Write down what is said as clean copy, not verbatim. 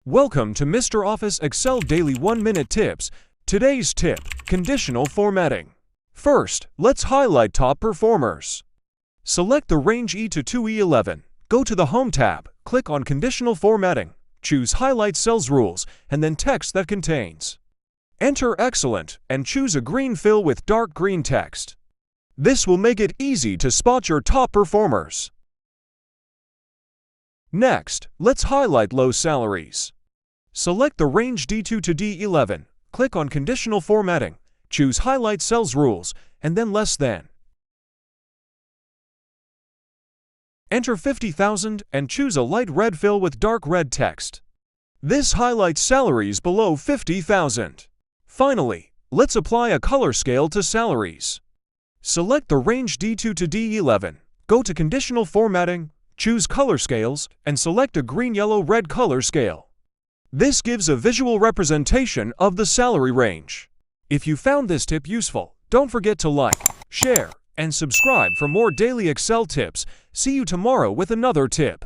Welcome to Mr. Office Excel Daily 1-Minute Tips. Today's tip: conditional formatting. First, let's highlight top performers. Select the range E to 2E11. Go to the Home tab, click on Conditional Formatting, choose Highlight Cells Rules, and then Text that contains. Enter Excellent and choose a green fill with dark green text. This will make it easy to spot your top performers. Next, let's highlight low salaries. Select the range D2 to D11, click on Conditional Formatting, choose Highlight Cells Rules, and then Less Than. Enter 50,000 and choose a light red fill with dark red text. This highlights salaries below 50,000. Finally, let's apply a color scale to salaries. Select the range D2 to D11, go to Conditional Formatting, choose Color Scales, and select a green-yellow-red color scale. This gives a visual representation of the salary range. If you found this tip useful, don't forget to like, share, and subscribe for more daily Excel tips. See you tomorrow with another tip.